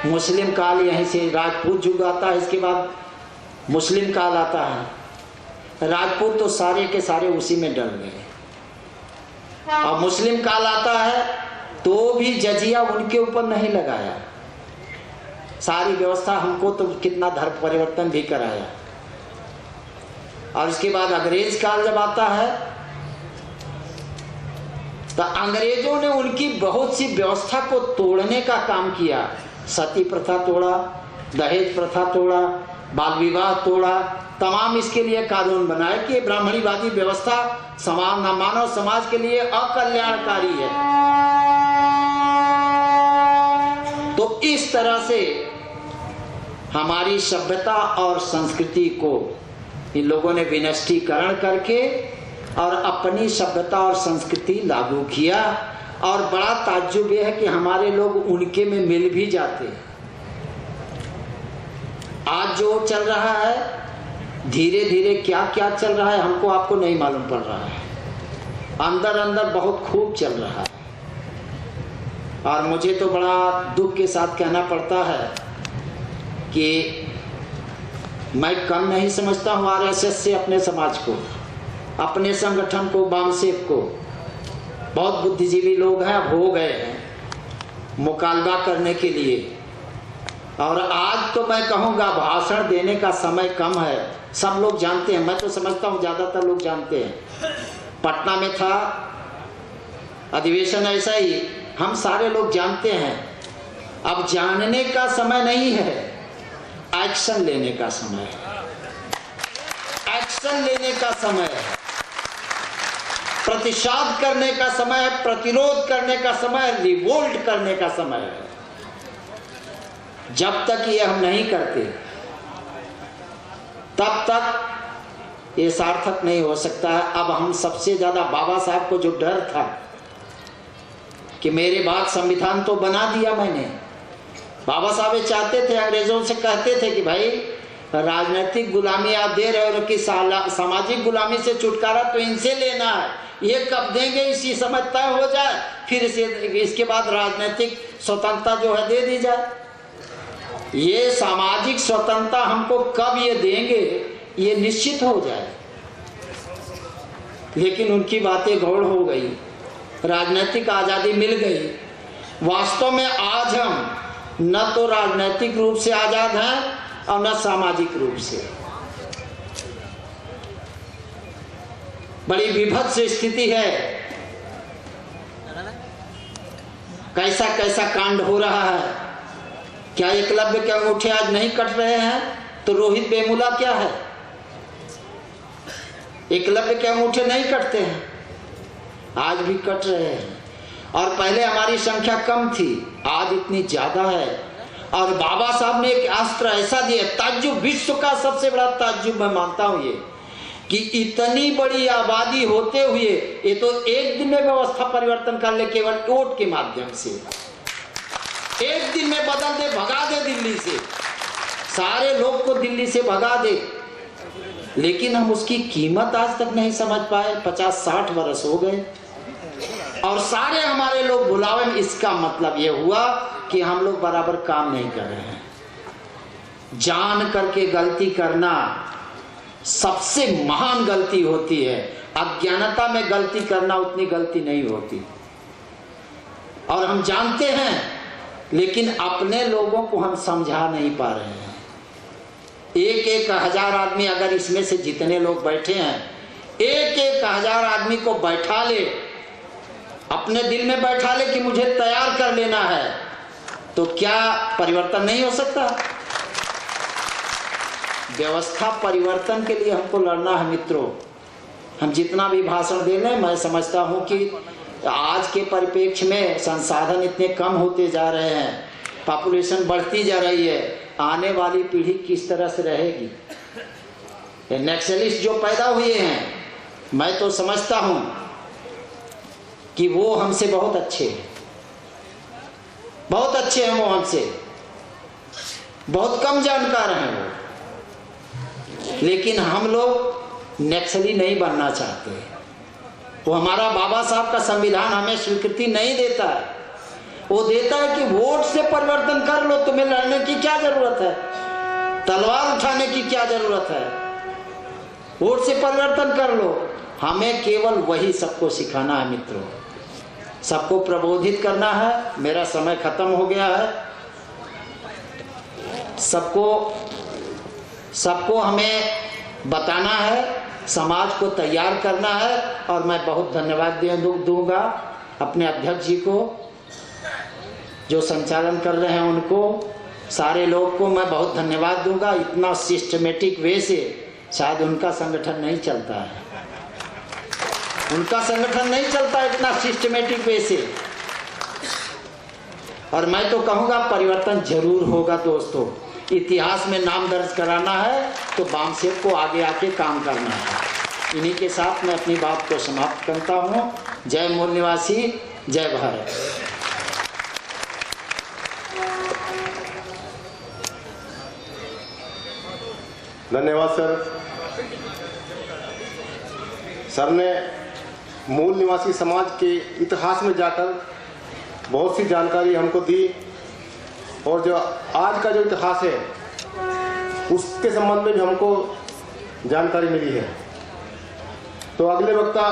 मुस्लिम काल यहीं से राजपूत युग आता है, इसके बाद मुस्लिम काल आता है। राजपूत तो सारे के सारे उसी में डल गए। और मुस्लिम काल आता है तो भी जजिया उनके ऊपर नहीं लगाया, सारी व्यवस्था हमको तो कितना धर्म परिवर्तन भी कराया। और इसके बाद अंग्रेज काल जब आता है तो अंग्रेजों ने उनकी बहुत सी व्यवस्था को तोड़ने का काम किया। सती प्रथा तोड़ा, दहेज प्रथा तोड़ा, बाल विवाह तोड़ा, तमाम इसके लिए कानून बनाए कि ब्राह्मणीवादी व्यवस्था समान मानव समाज के लिए अकल्याणकारी है। तो इस तरह से हमारी सभ्यता और संस्कृति को इन लोगों ने विनष्टीकरण करके और अपनी सभ्यता और संस्कृति लागू किया। और बड़ा ताज्जुब यह है कि हमारे लोग उनके में मिल भी जाते हैं। आज जो चल रहा है धीरे धीरे क्या क्या चल रहा है हमको आपको नहीं मालूम पड़ रहा है, अंदर अंदर बहुत खूब चल रहा है। और मुझे तो बड़ा दुख के साथ कहना पड़ता है कि मैं कम नहीं समझता हूँ आरएसएस से अपने समाज को, अपने संगठन को, वामसेक को। बहुत बुद्धिजीवी लोग हैं, अब हो गए हैं मुकालबा करने के लिए। और आज तो मैं कहूँगा भाषण देने का समय कम है, सब लोग जानते हैं, मैं तो समझता हूँ ज़्यादातर लोग जानते हैं। पटना में था अधिवेशन ऐसा ही, हम सारे लोग जानते हैं। अब जानने का समय नहीं है, एक्शन लेने का समय है। एक्शन लेने का समय है, प्रतिषेध करने का समय है, प्रतिरोध करने का समय है, रिवोल्ट करने का समय है। जब तक ये हम नहीं करते तब तक ये सार्थक नहीं हो सकता है। अब हम सबसे ज्यादा बाबा साहब को जो डर था कि मेरे बाद संविधान तो बना दिया मैंने, बाबा साहब ये चाहते थे, अंग्रेजों से कहते थे कि भाई राजनीतिक गुलामी आप दे रहे हो कि सामाजिक गुलामी से छुटकारा तो इनसे लेना है, ये कब देंगे इसी समय तय हो जाए, फिर इसके बाद राजनीतिक स्वतंत्रता जो है दे दी जाए। ये सामाजिक स्वतंत्रता हमको कब ये देंगे ये निश्चित हो जाए। लेकिन उनकी बातें गौड़ हो गई, राजनीतिक आज़ादी मिल गई। वास्तव में आज हम न तो राजनीतिक रूप से आज़ाद हैं और न सामाजिक रूप से। बड़ी विभत्स स्थिति है, कैसा कैसा कांड हो रहा है। क्या एकलव्य के अंगूठे आज नहीं कट रहे हैं तो रोहित वेमुला क्या है? एकलव्य के अंगूठे नहीं कटते हैं, आज भी कट रहे हैं। और पहले हमारी संख्या कम थी, आज इतनी ज्यादा है। और बाबा साहब ने एक अस्त्र ऐसा दिया, ताज्जुब, विश्व का सबसे बड़ा ताज्जुब मैं मानता हूं ये, कि इतनी बड़ी आबादी होते हुए ये तो एक दिन में व्यवस्था परिवर्तन कर ले, केवल वोट के माध्यम से एक दिन में बदल दे, भगा दे दिल्ली से, सारे लोग को दिल्ली से भगा दे। लेकिन हम उसकी कीमत आज तक नहीं समझ पाए। 50-60 वर्ष हो गए और सारे हमारे लोग भुलावे में। इसका मतलब यह हुआ कि हम लोग बराबर काम नहीं कर रहे हैं। जान करके गलती करना सबसे महान गलती होती है, अज्ञानता में गलती करना उतनी गलती नहीं होती। और हम जानते हैं लेकिन अपने लोगों को हम समझा नहीं पा रहे हैं। 1-1 हजार आदमी अगर इसमें से जितने लोग बैठे हैं 1-1 हजार आदमी को बैठा ले, अपने दिल में बैठा ले कि मुझे तैयार कर लेना है, तो क्या परिवर्तन नहीं हो सकता? व्यवस्था परिवर्तन के लिए हमको लड़ना है मित्रों। हम जितना भी भाषण दे लें, मैं समझता हूं कि आज के परिप्रेक्ष्य में संसाधन इतने कम होते जा रहे हैं, पॉपुलेशन बढ़ती जा रही है, आने वाली पीढ़ी किस तरह से रहेगी? नक्सलिस्ट जो पैदा हुए हैं, मैं तो समझता हूं कि वो हमसे बहुत अच्छे हैं, बहुत अच्छे हैं वो हमसे, बहुत कम जानकार हैं वो। लेकिन हम लोग नक्सली नहीं बनना चाहते। वो हमारा बाबा साहब का संविधान हमें स्वीकृति नहीं देता है। वो देता है कि वोट से परिवर्तन कर लो, तुम्हें लड़ने की क्या जरूरत है, तलवार उठाने की क्या जरूरत है, वोट से परिवर्तन कर लो। हमें केवल वही सबको सिखाना है मित्रों, सबको प्रबोधित करना है। मेरा समय खत्म हो गया है। सबको हमें बताना है, समाज को तैयार करना है। और मैं बहुत धन्यवाद दूंगा अपने अध्यक्ष जी को, जो संचालन कर रहे हैं उनको, सारे लोग को मैं बहुत धन्यवाद दूंगा। इतना सिस्टमेटिक वे से शायद उनका संगठन नहीं चलता है, उनका संगठन नहीं चलता इतना सिस्टमेटिक वे से। और मैं तो कहूँगा परिवर्तन जरूर होगा दोस्तों। इतिहास में नाम दर्ज कराना है तो वामसेवक को आगे आके काम करना है। इन्हीं के साथ मैं अपनी बात को समाप्त करता हूँ। जय मूल निवासी, जय भारत। धन्यवाद सर। सर ने मूल निवासी समाज के इतिहास में जाकर बहुत सी जानकारी हमको दी, और जो आज का जो इतिहास है उसके संबंध में भी हमको जानकारी मिली है। तो अगले वक्ता